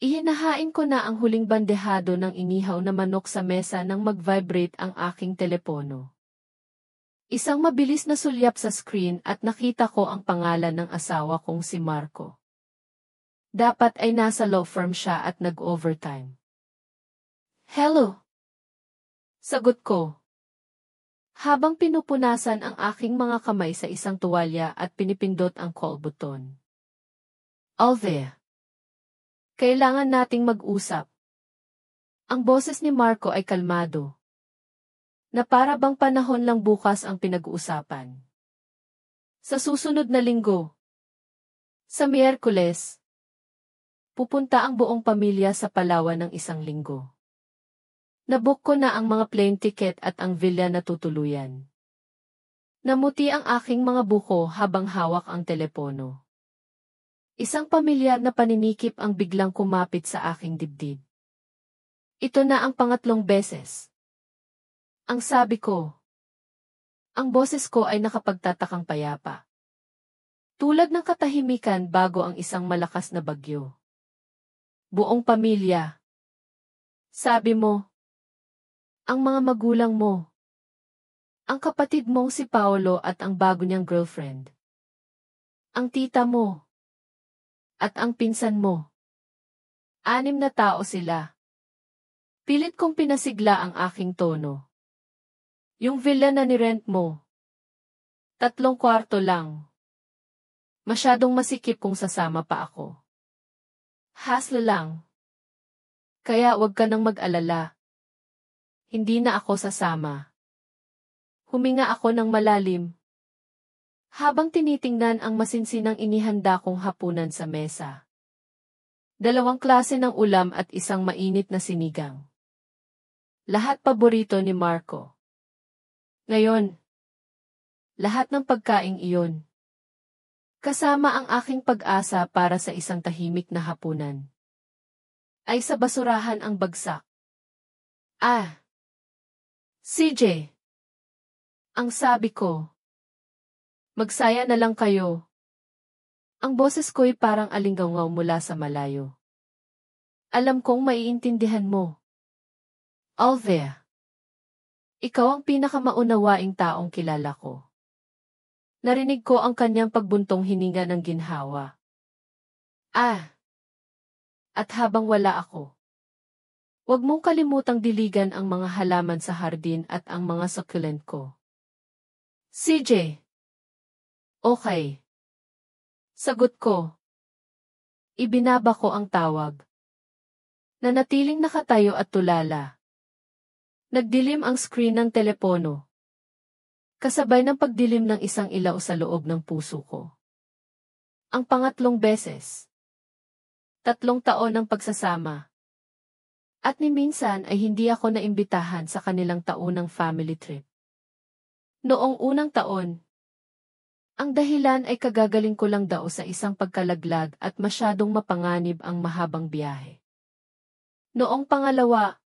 Ihinahain ko na ang huling bandehado ng inihaw na manok sa mesa nang mag-vibrate ang aking telepono. Isang mabilis na sulyap sa screen at nakita ko ang pangalan ng asawa kong si Marco. Dapat ay nasa law firm siya at nag-overtime. Hello? Sagot ko. Habang pinupunasan ang aking mga kamay sa isang tuwalya at pinipindot ang call button. Alvea. Kailangan nating mag-usap. Ang boses ni Marco ay kalmado. Na para bang panahon lang bukas ang pinag-uusapan. Sa susunod na linggo. Sa Miyerkules. Pupunta ang buong pamilya sa Palawan ng isang linggo. Nabook ko na ang mga plane ticket at ang villa na tutuluyan. Namuti ang aking mga buko habang hawak ang telepono. Isang pamilyar na paninikip ang biglang kumapit sa aking dibdib. Ito na ang pangatlong beses. Ang sabi ko. Ang boses ko ay nakapagtatakang payapa. Tulad ng katahimikan bago ang isang malakas na bagyo. Buong pamilya. Sabi mo. Ang mga magulang mo. Ang kapatid mong si Paolo at ang bago niyang girlfriend. Ang tita mo. At ang pinsan mo. 6 na tao sila. Pilit kong pinasigla ang aking tono. Yung villa na nirent mo. 3 kwarto lang. Masyadong masikip kung sasama pa ako. Hassle lang. Kaya wag ka nang mag-alala. Hindi na ako sasama. Huminga ako ng malalim. Habang tinitingnan ang masinsinang inihanda kong hapunan sa mesa. 2 klase ng ulam at isang mainit na sinigang. Lahat paborito ni Marco. Ngayon, lahat ng pagkaing iyon. Kasama ang aking pag-asa para sa isang tahimik na hapunan. Ay sa basurahan ang bagsak. CJ. Ang sabi ko. Magsaya na lang kayo. Ang boses ko'y parang alinggaw mula sa malayo. Alam kong maiintindihan mo. Alvea. Ikaw ang pinakamaunawaing taong kilala ko. Narinig ko ang kanyang pagbuntong hininga ng ginhawa. At habang wala ako. Huwag mong kalimutang diligan ang mga halaman sa hardin at ang mga succulent ko. CJ. Okay. Sagot ko. Ibinaba ko ang tawag. Nanatiling nakatayo at tulala. Nagdilim ang screen ng telepono. Kasabay ng pagdilim ng isang ilaw sa loob ng puso ko. Ang pangatlong beses. 3 taon ng pagsasama. At ni minsan ay hindi ako naimbitahan sa kanilang taunang family trip. Noong unang taon, ang dahilan ay kagagaling ko lang daw sa isang pagkalaglag at masyadong mapanganib ang mahabang biyahe. Noong pangalawa,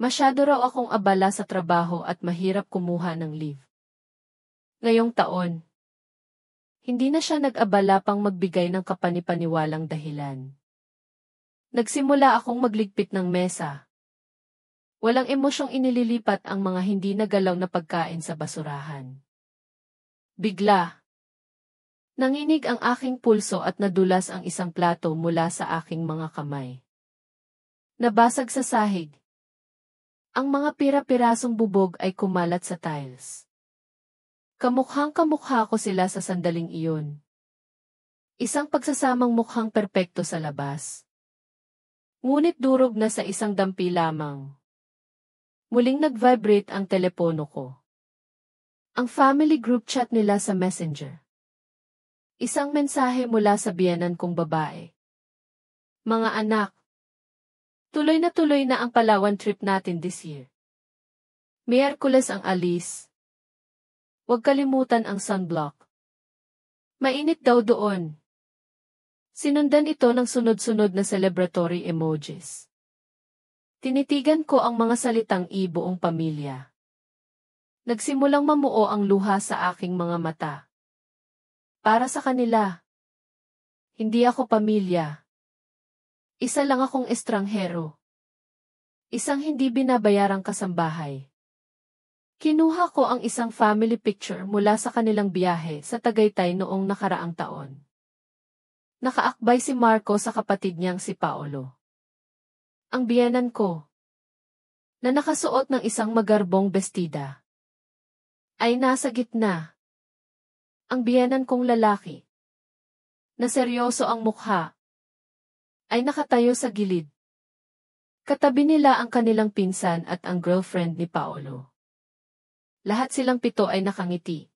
masyado raw akong abala sa trabaho at mahirap kumuha ng leave. Ngayong taon, hindi na siya nag-abala pang magbigay ng kapanipaniwalang dahilan. Nagsimula akong magligpit ng mesa. Walang emosyong inililipat ang mga hindi nagalaw na pagkain sa basurahan. Bigla. Nanginig ang aking pulso at nadulas ang isang plato mula sa aking mga kamay. Nabasag sa sahig. Ang mga pira-pirasong bubog ay kumalat sa tiles. Kamukhang-kamukha ko sila sa sandaling iyon. Isang pagsasamang mukhang perpekto sa labas. Ngunit durog na sa isang dampi lamang. Muling nag-vibrate ang telepono ko. Ang family group chat nila sa Messenger. Isang mensahe mula sa biyenan kong babae. Mga anak. Tuloy na ang Palawan trip natin this year. Miyerkules ang alis. Huwag kalimutan ang sunblock. Mainit daw doon. Sinundan ito ng sunod-sunod na celebratory emojis. Tinitigan ko ang mga salitang buong pamilya. Nagsimulang mamuo ang luha sa aking mga mata. Para sa kanila. Hindi ako pamilya. Isa lang akong estranghero. Isang hindi binabayarang kasambahay. Kinuha ko ang isang family picture mula sa kanilang biyahe sa Tagaytay noong nakaraang taon. Nakaakbay si Marco sa kapatid niyang si Paolo. Ang biyenan ko, na nakasuot ng isang magarbong bestida, ay nasa gitna. Ang biyenan kong lalaki, na seryoso ang mukha, ay nakatayo sa gilid. Katabi nila ang kanilang pinsan at ang girlfriend ni Paolo. Lahat silang 7 ay nakangiti,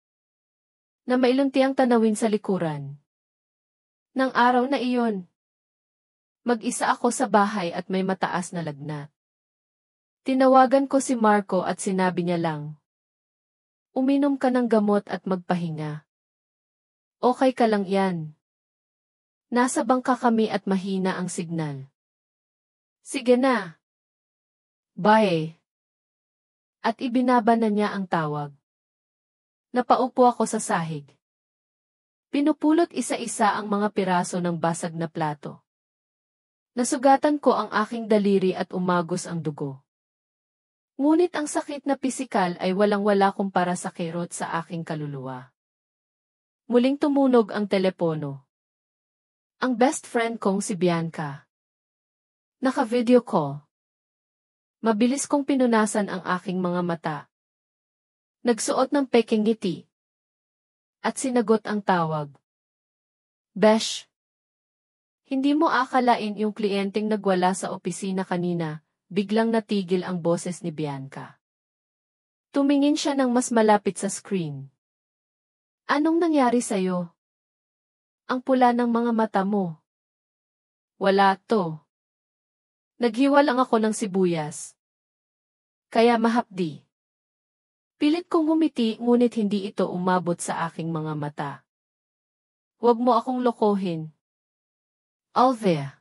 na mailuntiang tanawin sa likuran. Nang araw na iyon, mag-isa ako sa bahay at may mataas na lagnat. Tinawagan ko si Marco at sinabi niya lang, uminom ka ng gamot at magpahinga. Okay ka lang yan. Nasa bangka kami at mahina ang signal. Sige na. Bye. At ibinaba na niya ang tawag. Napaupo ako sa sahig. Pinupulot isa-isa ang mga piraso ng basag na plato. Nasugatan ko ang aking daliri at umagos ang dugo. Ngunit ang sakit na pisikal ay walang-wala kumpara sa kirot sa aking kaluluwa. Muling tumunog ang telepono. Ang best friend kong si Bianca. Naka-video call. Mabilis kong pinunasan ang aking mga mata. Nagsuot ng peking ngiti. At sinagot ang tawag. Besh. Hindi mo akalain yung kliyenteng nagwala sa opisina kanina, biglang natigil ang boses ni Bianca. Tumingin siya ng mas malapit sa screen. Anong nangyari sa'yo? Ang pula ng mga mata mo. Wala to. Naghiwa lang ako ng sibuyas. Kaya mahapdi. Pilit kong humiti ngunit hindi ito umabot sa aking mga mata. Huwag mo akong lokohin. Alvea.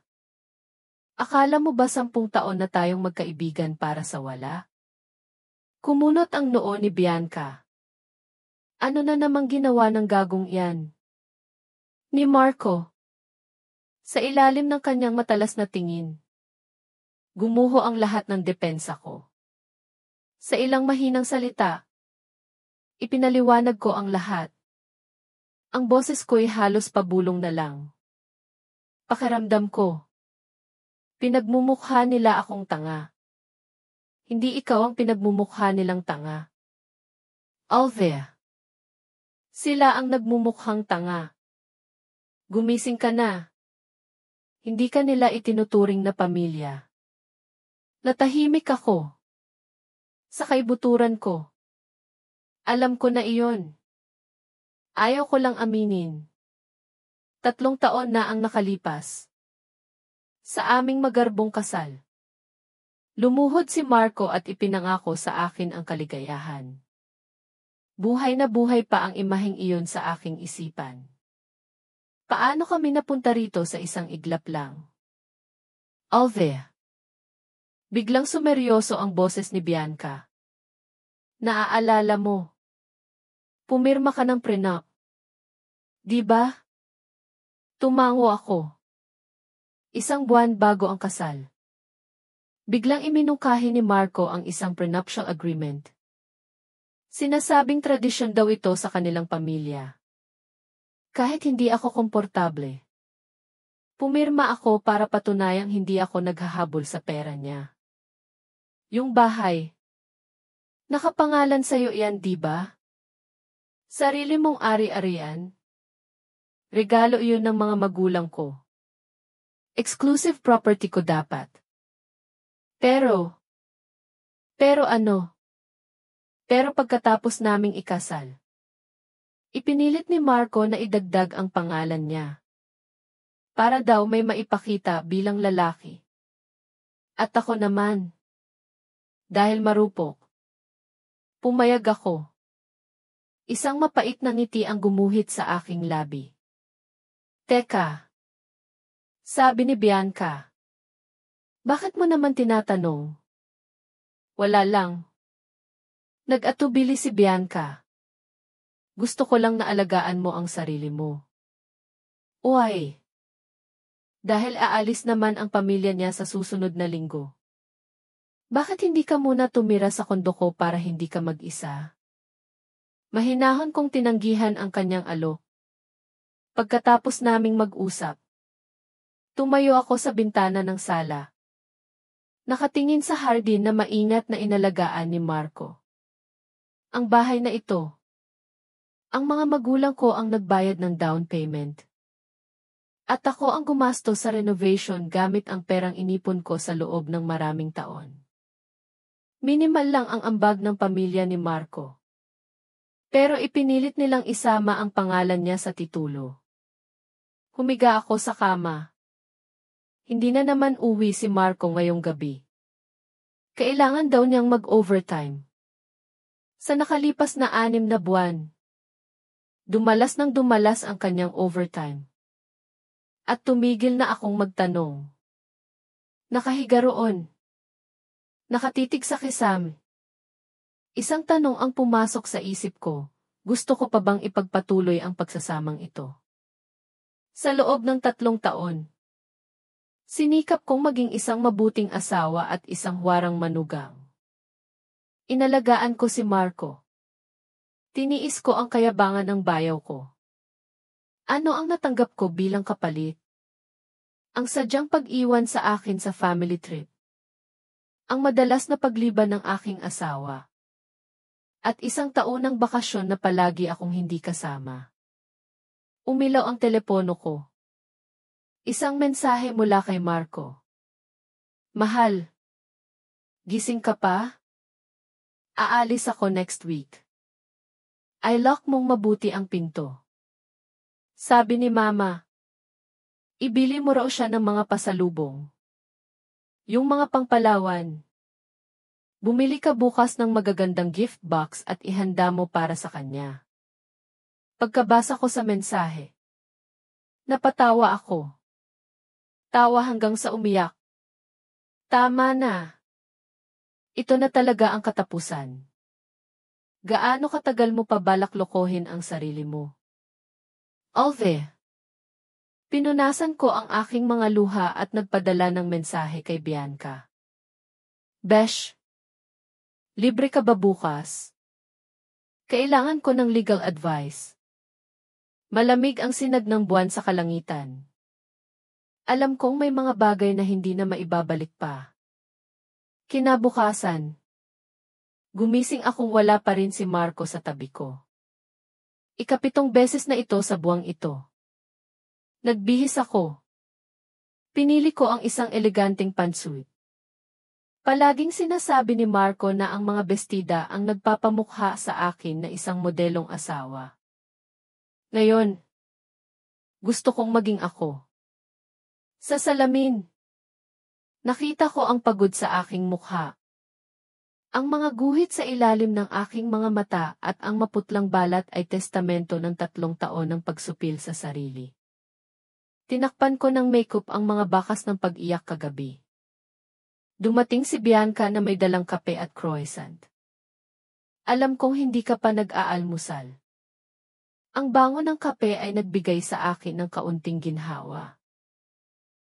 Akala mo ba 10 taon na tayong magkaibigan para sa wala? Kumunot ang noo ni Bianca. Ano na namang ginawa ng gagong iyan? Ni Marco. Sa ilalim ng kanyang matalas na tingin. Gumuho ang lahat ng depensa ko. Sa ilang mahinang salita, ipinaliwanag ko ang lahat. Ang boses ko'y halos pabulong na lang. Pakiramdam ko. Pinagmumukha nila akong tanga. Hindi ikaw ang pinagmumukha nilang tanga. Alvea. Sila ang nagmumukhang tanga. Gumising ka na. Hindi ka nila itinuturing na pamilya. Natahimik ako. Sa kaibuturan ko. Alam ko na iyon. Ayaw ko lang aminin. 3 taon na ang nakalipas. Sa aming magarbong kasal. Lumuhod si Marco at ipinangako sa akin ang kaligayahan. Buhay na buhay pa ang imaheng iyon sa aking isipan. Paano kami napunta rito sa isang iglap lang? Alvea. Biglang sumeryoso ang boses ni Bianca. Naaalala mo. Pumirma ka ng prenup. Di ba? Tumango ako. 1 buwan bago ang kasal. Biglang iminungkahi ni Marco ang isang prenuptial agreement. Sinasabing tradisyon daw ito sa kanilang pamilya. Kahit hindi ako komportable. Pumirma ako para patunayang hindi ako naghahabol sa pera niya. Yung bahay. Nakapangalan sa'yo iyan, di ba? Sarili mong ari-arian. Regalo iyon ng mga magulang ko. Exclusive property ko dapat. Pero ano? Pero pagkatapos naming ikasal, ipinilit ni Marco na idagdag ang pangalan niya. Para daw may maipakita bilang lalaki. At ako naman. Dahil marupok. Pumayag ako. Isang mapait na ngiti ang gumuhit sa aking labi. Teka. Sabi ni Bianca. Bakit mo naman tinatanong? Wala lang. Nag-atubili si Bianca. Gusto ko lang na alagaan mo ang sarili mo. Uy. Dahil aalis naman ang pamilya niya sa susunod na linggo. Bakit hindi ka muna tumira sa kondo ko para hindi ka mag-isa? Mahinahon kong tinanggihan ang kanyang alok. Pagkatapos naming mag-usap, tumayo ako sa bintana ng sala. Nakatingin sa hardin na maingat na inalagaan ni Marco. Ang bahay na ito. Ang mga magulang ko ang nagbayad ng down payment. At ako ang gumastos sa renovation gamit ang perang inipon ko sa loob ng maraming taon. Minimal lang ang ambag ng pamilya ni Marco. Pero ipinilit nilang isama ang pangalan niya sa titulo. Humiga ako sa kama. Hindi na naman uwi si Marco ngayong gabi. Kailangan daw niyang mag-overtime. Sa nakalipas na 6 na buwan, dumalas ng dumalas ang kanyang overtime. At tumigil na akong magtanong. Nakahiga roon. Nakatitig sa kisame. Isang tanong ang pumasok sa isip ko, gusto ko pa bang ipagpatuloy ang pagsasamang ito? Sa loob ng 3 taon, sinikap kong maging isang mabuting asawa at isang huwarang manugang. Inalagaan ko si Marco. Tiniis ko ang kayabangan ng bayaw ko. Ano ang natanggap ko bilang kapalit? Ang sadyang pag-iwan sa akin sa family trip. Ang madalas na pagliban ng aking asawa. At isang taon ng bakasyon na palagi akong hindi kasama. Umilaw ang telepono ko. Isang mensahe mula kay Marco. Mahal. Gising ka pa? Aalis ako next week. I-lock mong mabuti ang pinto. Sabi ni Mama. Ibili mo raw siya ng mga pasalubong. Yung mga pangpalawan. Bumili ka bukas ng magagandang gift box at ihanda mo para sa kanya. Pagkabasa ko sa mensahe, napatawa ako. Tawa hanggang sa umiyak. Tama na. Ito na talaga ang katapusan. Gaano katagal mo pa balak lokohin ang sarili mo? Alve. Pinunasan ko ang aking mga luha at nagpadala ng mensahe kay Bianca. Besh, libre ka ba bukas? Kailangan ko ng legal advice. Malamig ang sinag ng buwan sa kalangitan. Alam kong may mga bagay na hindi na maibabalik pa. Kinabukasan, gumising akong wala pa rin si Marco sa tabi ko. 7 beses na ito sa buwang ito. Nagbihis ako. Pinili ko ang isang eleganteng pantsuit. Palaging sinasabi ni Marco na ang mga bestida ang nagpapamukha sa akin na isang modelong asawa. Ngayon, gusto kong maging ako. Sa salamin, nakita ko ang pagod sa aking mukha. Ang mga guhit sa ilalim ng aking mga mata at ang maputlang balat ay testamento ng 3 taon ng pagsupil sa sarili. Tinakpan ko ng makeup ang mga bakas ng pag-iyak kagabi. Dumating si Bianca na may dalang kape at croissant. Alam kong hindi ka pa nag-aalmusal. Ang bango ng kape ay nagbigay sa akin ng kaunting ginhawa.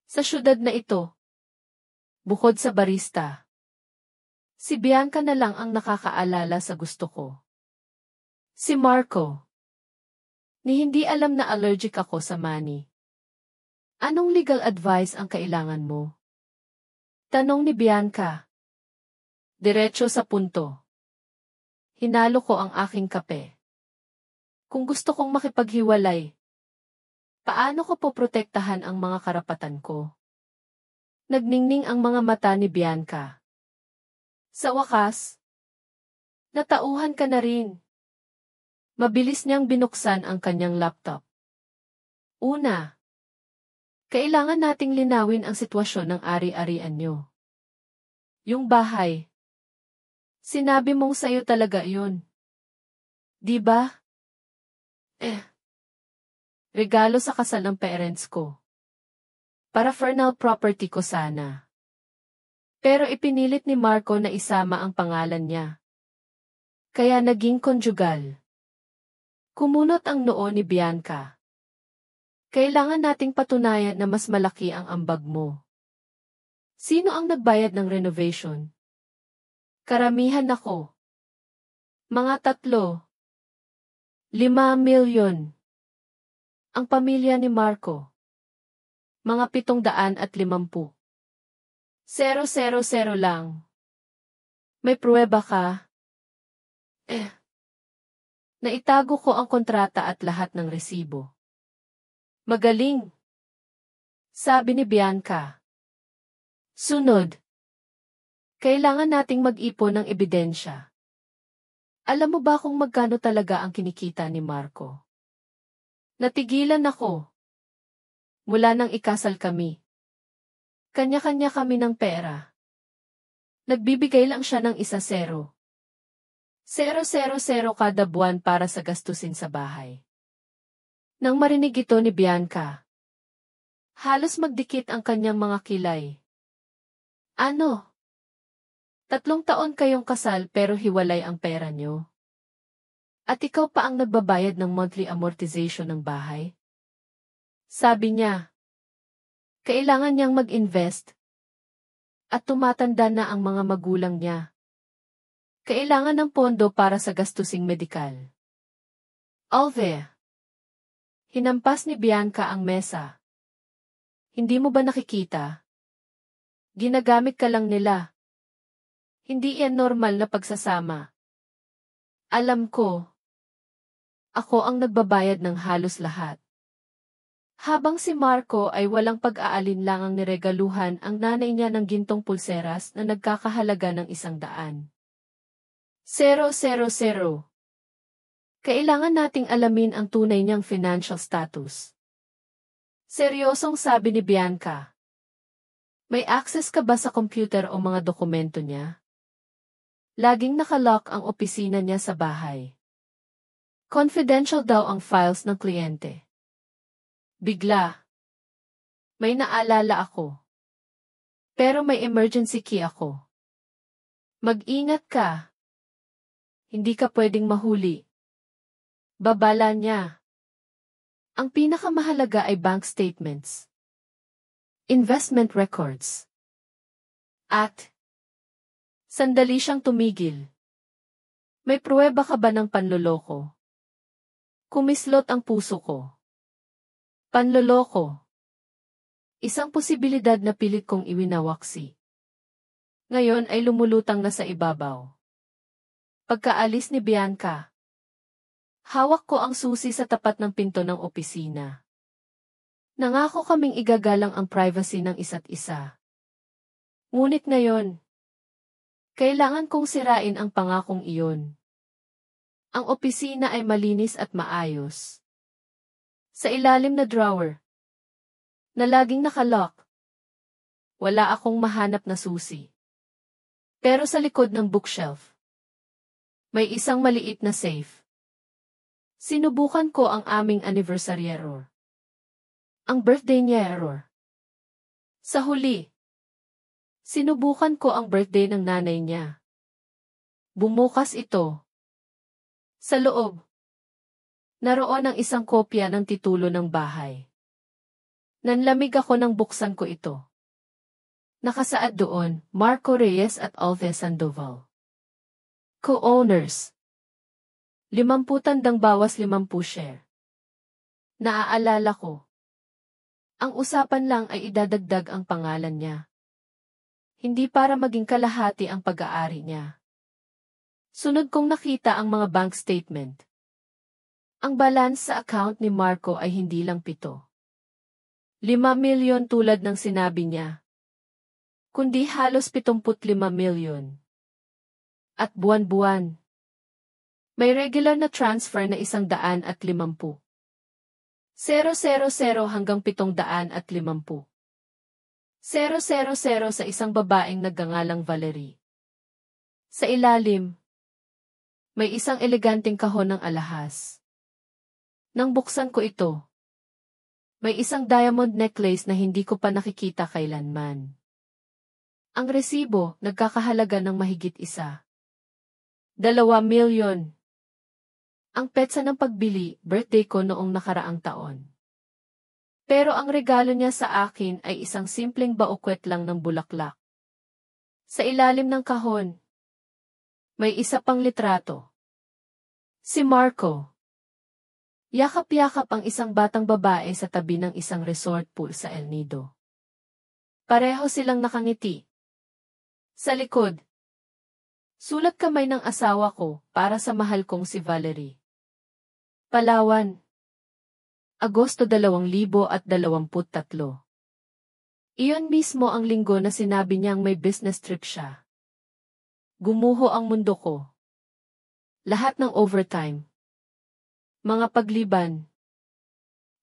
Sa syudad na ito, bukod sa barista, si Bianca na lang ang nakakaalala sa gusto ko. Si Marco. Ni hindi alam na allergic ako sa mani. Anong legal advice ang kailangan mo? Tanong ni Bianca. Diretso sa punto. Hinalo ko ang aking kape. Kung gusto kong makipaghiwalay, paano ko poprotektahan ang mga karapatan ko? Nagningning ang mga mata ni Bianca. Sa wakas, natauhan ka na rin. Mabilis niyang binuksan ang kanyang laptop. Una, kailangan nating linawin ang sitwasyon ng ari-arian niyo. Yung bahay. Sinabi mong sa'yo talaga yun. Di ba? Regalo sa kasal ng parents ko. Para-fernal property ko sana. Pero ipinilit ni Marco na isama ang pangalan niya. Kaya naging konjugal. Kumunot ang noo ni Bianca. Kailangan nating patunayan na mas malaki ang ambag mo. Sino ang nagbayad ng renovation? Karamihan ako. Mga 3, 5 milyon. Ang pamilya ni Marco. Mga 750. 000 lang. May pruweba ka? Naitago ko ang kontrata at lahat ng resibo. Magaling, sabi ni Bianca. Sunod. Kailangan nating mag-ipon ng ebidensya. Alam mo ba kung magkano talaga ang kinikita ni Marco? Natigilan ako. Mula nang ikasal kami. Kanya-kanya kami ng pera. Nagbibigay lang siya ng 1-0. 000 kada buwan para sa gastusin sa bahay. Nang marinig ito ni Bianca, halos magdikit ang kanyang mga kilay. Ano? 3 taon kayong kasal pero hiwalay ang pera nyo? At ikaw pa ang nagbabayad ng monthly amortization ng bahay? Sabi niya, kailangan niyang mag-invest. At tumatanda na ang mga magulang niya. Kailangan ng pondo para sa gastusing medikal. Alve. Hinampas ni Bianca ang mesa. Hindi mo ba nakikita? Ginagamit ka lang nila. Hindi yan normal na pagsasama. Alam ko. Ako ang nagbabayad ng halos lahat. Habang si Marco ay walang pag-aalinlangang niregaluhan ang nanay niya ng gintong pulseras na nagkakahalaga ng 100. 000. Kailangan nating alamin ang tunay niyang financial status. Seryosong sabi ni Bianca. May access ka ba sa computer o mga dokumento niya? Laging nakalock ang opisina niya sa bahay. Confidential daw ang files ng kliyente. Bigla. May naalala ako. Pero may emergency key ako. Mag-ingat ka. Hindi ka pwedeng mahuli. Babala niya. Ang pinakamahalaga ay bank statements. Investment records. At sandali siyang tumigil. May pruweba ka ba ng panloloko? Kumislot ang puso ko. Panloloko. Isang posibilidad na pilit kong iwinawaksi. Ngayon ay lumulutang na sa ibabaw. Pagkaalis ni Bianca, hawak ko ang susi sa tapat ng pinto ng opisina. Nangako kaming igagalang ang privacy ng isa't isa. Ngunit ngayon, kailangan kong sirain ang pangakong iyon. Ang opisina ay malinis at maayos. Sa ilalim na drawer, na laging nakalock, wala akong mahanap na susi. Pero sa likod ng bookshelf, may isang maliit na safe. Sinubukan ko ang aming anniversary error. Ang birthday niya error. Sa huli, sinubukan ko ang birthday ng nanay niya. Bumukas ito. Sa loob, naroon ang isang kopya ng titulo ng bahay. Nanlamig ako nang buksan ko ito. Nakasaad doon, Marco Reyes at Alve Sandoval. Co-owners. 50 tandang bawas 50 share. Naaalala ko. Ang usapan lang ay idadagdag ang pangalan niya. Hindi para maging kalahati ang pag-aari niya. Sunod kong nakita ang mga bank statement. Ang balance sa account ni Marco ay hindi lang 7. 5 milyon tulad ng sinabi niya. Kundi halos 75 milyon. At buwan-buwan. May regular na transfer na 150. 000 hanggang 750. 000 sa isang babaeng nagngangalang Valerie. Sa ilalim, may isang eleganteng kahon ng alahas. Nang buksan ko ito, may isang diamond necklace na hindi ko pa nakikita kailanman. Ang resibo, nagkakahalaga ng mahigit 2 milyon. Ang petsa ng pagbili, birthday ko noong nakaraang taon. Pero ang regalo niya sa akin ay isang simpleng baukwet lang ng bulaklak. Sa ilalim ng kahon, may isa pang litrato. Si Marco. Yakap-yakap ang isang batang babae sa tabi ng isang resort pool sa El Nido. Pareho silang nakangiti. Sa likod, sulat kamay ng asawa ko para sa mahal kong si Valerie. Palawan, Agosto 2023. Iyon mismo ang linggo na sinabi niyang may business trip siya. Gumuho ang mundo ko. Lahat ng overtime. Mga pagliban.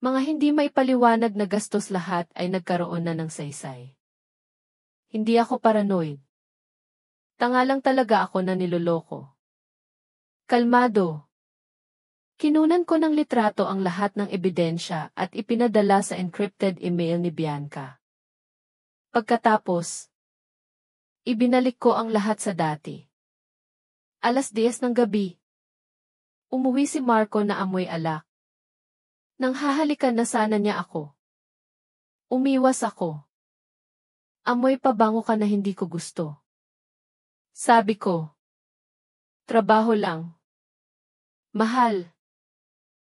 Mga hindi maipaliwanag na gastos lahat ay nagkaroon na ng saysay. Hindi ako paranoid. Tanga lang talaga ako na niloloko. Kalmado. Kinunan ko ng litrato ang lahat ng ebidensya at ipinadala sa encrypted email ni Bianca. Pagkatapos, ibinalik ko ang lahat sa dati. 10:00 ng gabi. Umuwi si Marco na amoy alak. Nang hahalikan na sana niya ako. Umiwas ako. Amoy pabango ka na hindi ko gusto. Sabi ko. Trabaho lang. Mahal.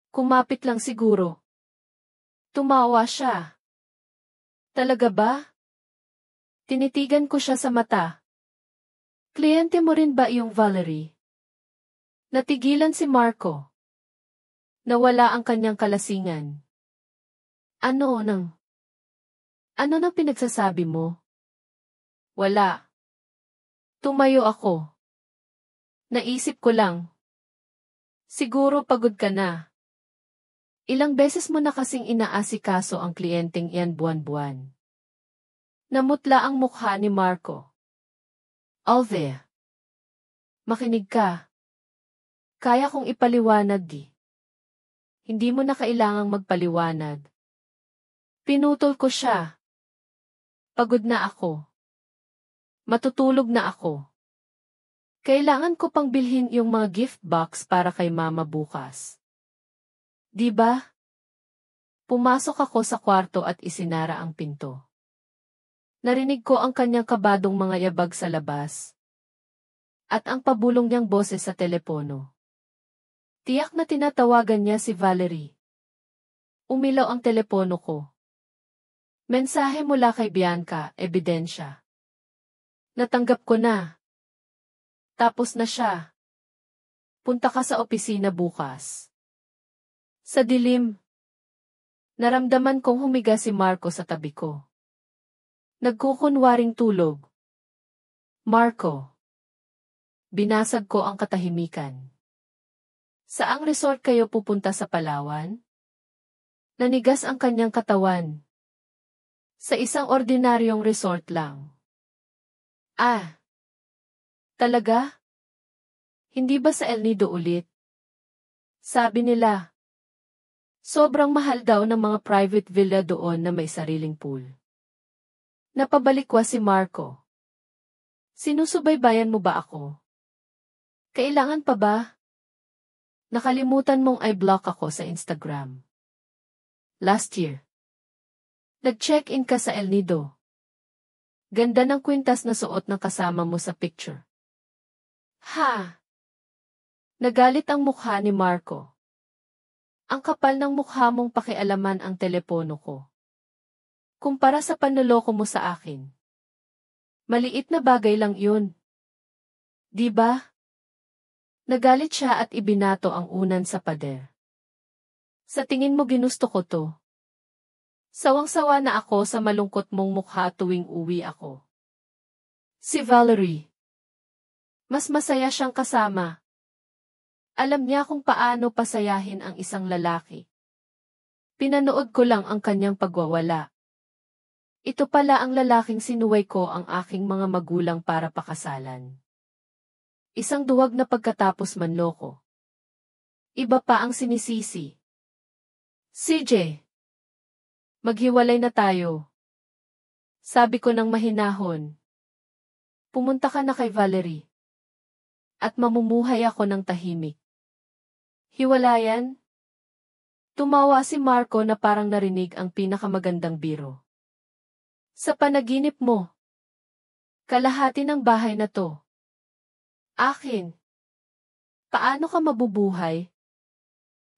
Kumapit lang siguro. Tumawa siya. Talaga ba? Tinitigan ko siya sa mata. Kliyente mo rin ba yung Valerie? Natigilan si Marco. Nawala ang kanyang kalasingan. Ano nang pinagsasabi mo? Wala. Tumayo ako. Naisip ko lang. Siguro pagod ka na. Ilang beses mo na kasing inaasikaso ang kliyenteng iyan buwan-buwan. Namutla ang mukha ni Marco. Alve. Makinig ka. Kaya kong ipaliwanag di. Hindi mo na kailangang magpaliwanag. Pinutol ko siya. Pagod na ako. Matutulog na ako. Kailangan ko pang bilhin yung mga gift box para kay mama bukas. Di ba? Pumasok ako sa kwarto at isinara ang pinto. Narinig ko ang kanyang kabadong mga yabag sa labas. At ang pabulong niyang boses sa telepono. Tiyak na tinatawagan niya si Valerie. Umilaw ang telepono ko. Mensahe mula kay Bianca, ebidensya. Natanggap ko na. Tapos na siya. Punta ka sa opisina bukas. Sa dilim. Naramdaman kong humiga si Marco sa tabi ko. Nagkukunwaring tulog. Marco. Binasag ko ang katahimikan. Saang resort kayo pupunta sa Palawan? Nanigas ang kanyang katawan. Sa isang ordinaryong resort lang. Ah. Talaga? Hindi ba sa El Nido ulit? Sabi nila. Sobrang mahal daw ng mga private villa doon na may sariling pool. Napabalikwa si Marco. Sinusubaybayan mo ba ako? Kailangan pa ba? Nakalimutan mong i-block ako sa Instagram. Last year. Nag-check-in ka sa El Nido. Ganda ng kwintas na suot ng kasama mo sa picture. Ha? Nagalit ang mukha ni Marco. Ang kapal ng mukha mong pakialaman ang telepono ko. Kumpara sa panloloko mo sa akin. Maliit na bagay lang yun. Di ba? Nagalit siya at ibinato ang unan sa pader. Sa tingin mo ginusto ko to? Sawang-sawa na ako sa malungkot mong mukha tuwing uwi ako. Si Valerie. Mas masaya siyang kasama. Alam niya kung paano pasayahin ang isang lalaki. Pinanood ko lang ang kanyang pagwawala. Ito pala ang lalaking sinuway ko ang aking mga magulang para pakasalan. Isang duwag na pagkatapos manloko. Iba pa ang sinisisi. CJ. Maghiwalay na tayo. Sabi ko ng mahinahon. Pumunta ka na kay Valerie. At mamumuhay ako ng tahimik. Hiwalayan? Tumawa si Marco na parang narinig ang pinakamagandang biro. Sa panaginip mo, kalahati ng bahay na to. Akin. Paano ka mabubuhay?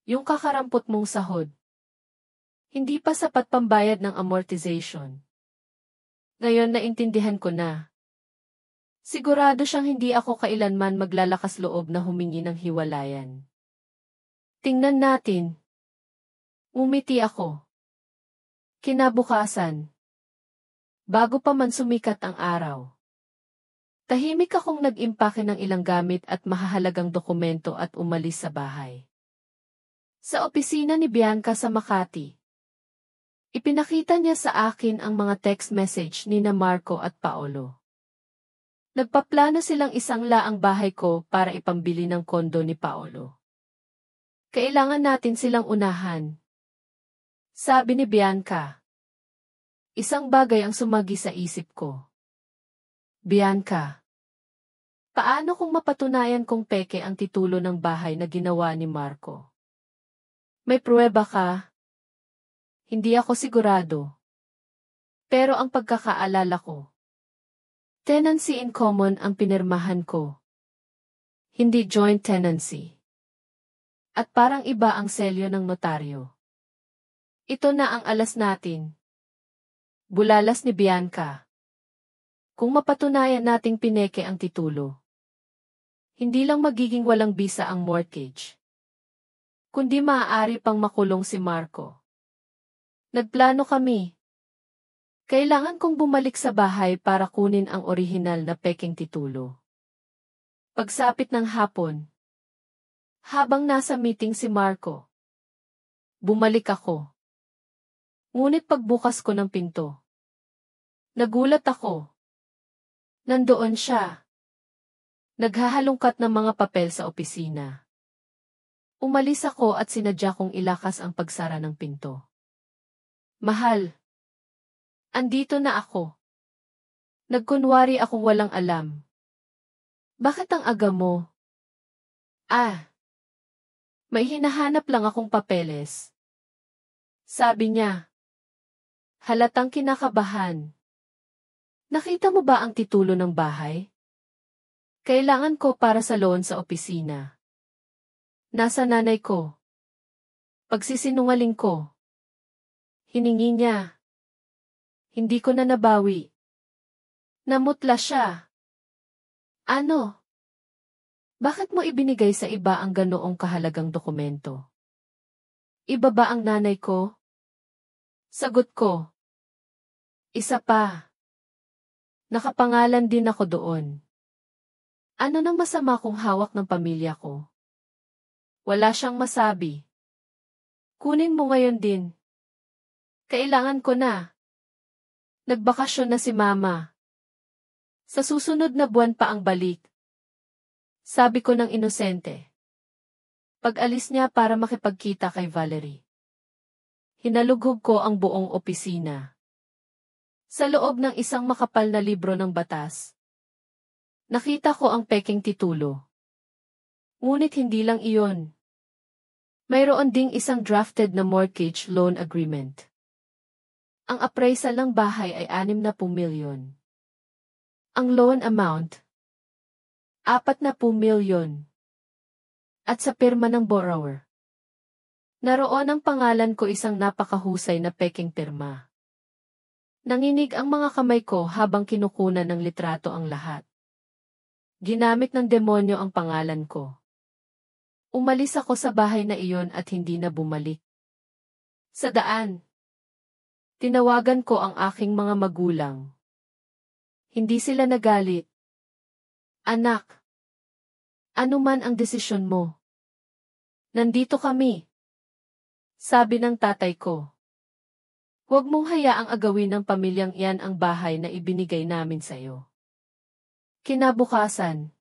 Yung kakarampot mong sahod. Hindi pa sapat pambayad ng amortization. Ngayon naintindihan ko na. Sigurado siyang hindi ako kailanman maglalakas loob na humingi ng hiwalayan. Tingnan natin. Umiti ako. Kinabukasan. Bago pa man sumikat ang araw. Tahimik akong nag-impake ng ilang gamit at mahahalagang dokumento at umalis sa bahay. Sa opisina ni Bianca sa Makati. Ipinakita niya sa akin ang mga text message ni na Marco at Paolo. Nagpaplano silang isang laang bahay ko para ipambili ng kondo ni Paolo. Kailangan natin silang unahan. Sabi ni Bianca. Isang bagay ang sumagi sa isip ko. Bianca. Paano kung mapatunayan kong peke ang titulo ng bahay na ginawa ni Marco? May pruweba ka? Hindi ako sigurado. Pero ang pagkakaalala ko. Tenancy in common ang pinirmahan ko. Hindi joint tenancy. At parang iba ang selyo ng notaryo. Ito na ang alas natin. Bulalas ni Bianca. Kung mapatunayan nating pineke ang titulo. Hindi lang magiging walang bisa ang mortgage. Kundi maaari pang makulong si Marco. Nagplano kami. Kailangan kong bumalik sa bahay para kunin ang orihinal na pekeng titulo. Pagsapit ng hapon. Habang nasa meeting si Marco. Bumalik ako. Ngunit pagbukas ko ng pinto. Nagulat ako. Nandoon siya. Naghahalungkat ng mga papel sa opisina. Umalis ako at sinadya kong ilakas ang pagsara ng pinto. Mahal. Andito na ako. Nagkunwari akong walang alam. Bakit ang aga mo? May hinahanap lang akong papeles. Sabi niya. Halatang kinakabahan. Nakita mo ba ang titulo ng bahay? Kailangan ko para sa loan sa opisina. Nasa nanay ko. Pagsisinungaling ko. Hiningi niya. Hindi ko na nabawi. Namutla siya. Ano? Bakit mo ibinigay sa iba ang ganoong kahalagang dokumento? Iba ba ang nanay ko? Sagot ko. Isa pa. Nakapangalan din ako doon. Ano nang masama kung hawak ng pamilya ko? Wala siyang masabi. Kunin mo ngayon din. Kailangan ko na. Nagbakasyon na si Mama. Sa susunod na buwan pa ang balik. Sabi ko ng inosente. Pag-alis niya para makipagkita kay Valerie. Hinalughog ko ang buong opisina. Sa loob ng isang makapal na libro ng batas. Nakita ko ang pekeng titulo. Ngunit hindi lang iyon. Mayroon ding isang drafted na mortgage loan agreement. Ang appraisal ng bahay ay 60 milyon. Ang loan amount, 40 milyon. At sa pirma ng borrower. Naroon ang pangalan ko isang napakahusay na pekeng pirma. Nanginig ang mga kamay ko habang kinukunan ng litrato ang lahat. Ginamit ng demonyo ang pangalan ko. Umalis ako sa bahay na iyon at hindi na bumalik. Sa daan. Tinawagan ko ang aking mga magulang. Hindi sila nagalit. Anak. Ano man ang desisyon mo. Nandito kami. Sabi ng tatay ko. Huwag mong hayaang agawin ng pamilyang iyan ang bahay na ibinigay namin sa iyo. Kinabukasan.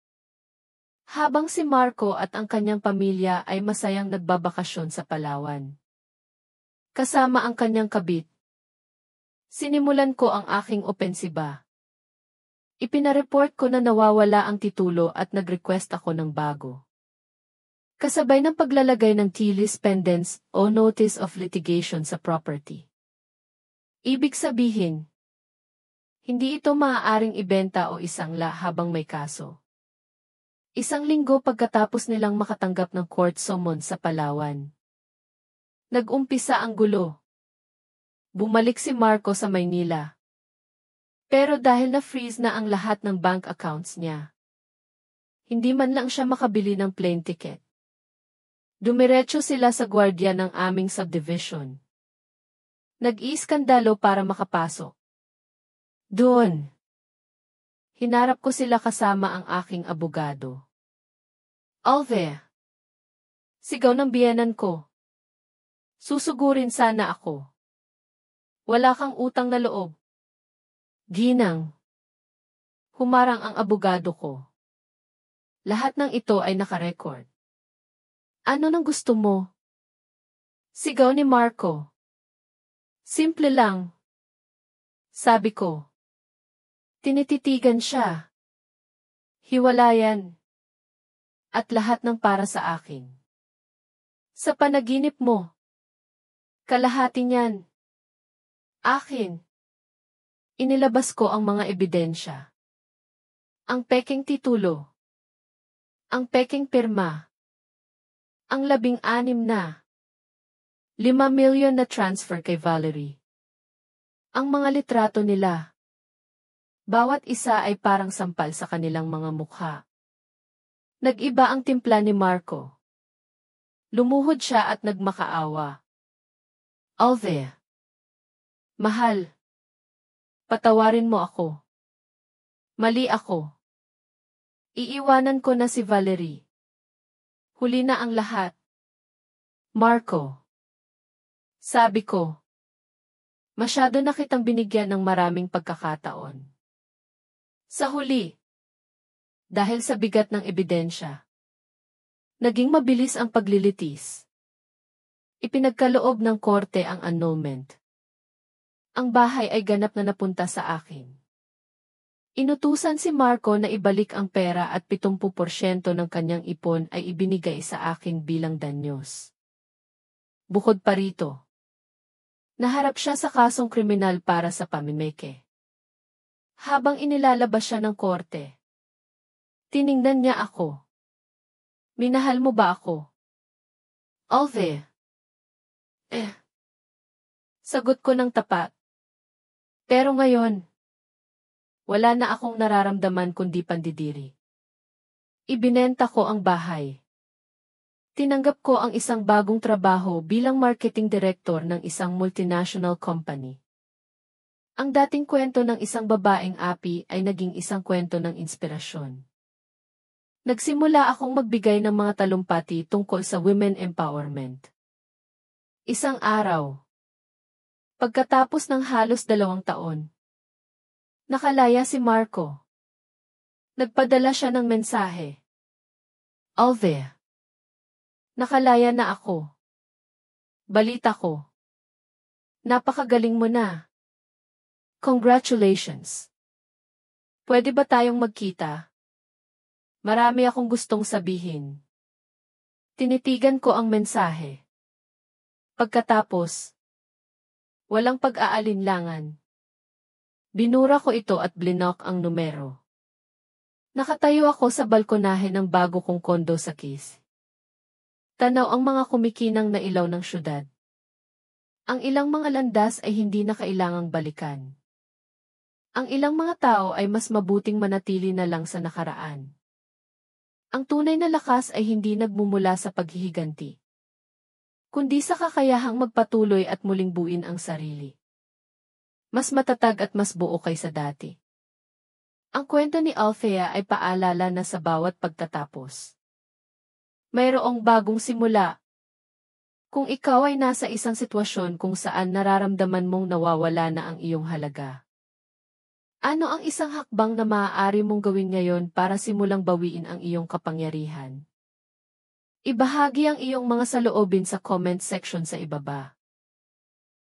Habang si Marco at ang kanyang pamilya ay masayang nagbabakasyon sa Palawan. Kasama ang kanyang kabit. Sinimulan ko ang aking opensiba. Ipinareport ko na nawawala ang titulo at nag-request ako ng bago. Kasabay ng paglalagay ng tilis pendens o notice of litigation sa property. Ibig sabihin, hindi ito maaaring ibenta o isangla habang may kaso. Isang linggo pagkatapos nilang makatanggap ng court summons sa Palawan. Nag-umpisa ang gulo. Bumalik si Marco sa Maynila. Pero dahil na-freeze na ang lahat ng bank accounts niya, hindi man lang siya makabili ng plane ticket. Dumiretso sila sa gwardiya ng aming subdivision. Nag-iiskandalo para makapasok. Doon. Hinarap ko sila kasama ang aking abogado. Alve. Sigaw ng biyenan ko. Susugurin sana ako. Wala kang utang na loob. Ginang. Humarang ang abogado ko. Lahat ng ito ay nakarecord. Ano nang gusto mo? Sigaw ni Marco. Simple lang. Sabi ko. Tinititigan siya. Hiwalayan. At lahat ng para sa akin. Sa panaginip mo. Kalahati niyan. Akin. Inilabas ko ang mga ebidensya. Ang peking titulo. Ang peking pirma. Ang 16 na. 5 milyon na transfer kay Valerie. Ang mga litrato nila. Bawat isa ay parang sampal sa kanilang mga mukha. Nag-iba ang timpla ni Marco. Lumuhod siya at nagmakaawa. Alve. Mahal. Patawarin mo ako. Mali ako. Iiwanan ko na si Valerie. Huli na ang lahat. Marco. Sabi ko. Masyado na kitang binigyan ng maraming pagkakataon. Sa huli. Dahil sa bigat ng ebidensya. Naging mabilis ang paglilitis. Ipinagkaloob ng korte ang annulment. Ang bahay ay ganap na napunta sa akin. Inutusan si Marco na ibalik ang pera at 70% ng kanyang ipon ay ibinigay sa akin bilang danyos. Bukod pa rito, naharap siya sa kasong kriminal para sa pamimeke. Habang inilalabas siya ng korte, tiningnan niya ako. Minahal mo ba ako? Alve. Sagot ko ng tapat. Pero ngayon, wala na akong nararamdaman kundi pandidiri. Ibinenta ko ang bahay. Tinanggap ko ang isang bagong trabaho bilang marketing director ng isang multinational company. Ang dating kwento ng isang babaeng api ay naging isang kwento ng inspirasyon. Nagsimula akong magbigay ng mga talumpati tungkol sa women empowerment. Isang araw. Pagkatapos ng halos 2 taon, nakalaya si Marco. Nagpadala siya ng mensahe. Alve. Nakalaya na ako. Balita ko. Napakagaling mo na. Congratulations. Pwede ba tayong magkita? Marami akong gustong sabihin. Tinitigan ko ang mensahe. Pagkatapos, walang pag-aalinlangan. Binura ko ito at blinok ang numero. Nakatayo ako sa balkonahe ng bago kong kondo sa Keys. Tanaw ang mga kumikinang na ilaw ng syudad. Ang ilang mga landas ay hindi na kailangang balikan. Ang ilang mga tao ay mas mabuting manatili na lang sa nakaraan. Ang tunay na lakas ay hindi nagmumula sa paghihiganti, kundi sa kakayahang magpatuloy at muling buuin ang sarili. Mas matatag at mas buo kaysa dati. Ang kwento ni Althea ay paalala na sa bawat pagtatapos, mayroong bagong simula. Kung ikaw ay nasa isang sitwasyon kung saan nararamdaman mong nawawala na ang iyong halaga, ano ang isang hakbang na maaari mong gawin ngayon para simulang bawiin ang iyong kapangyarihan? Ibahagi ang iyong mga saloobin sa comment section sa ibaba.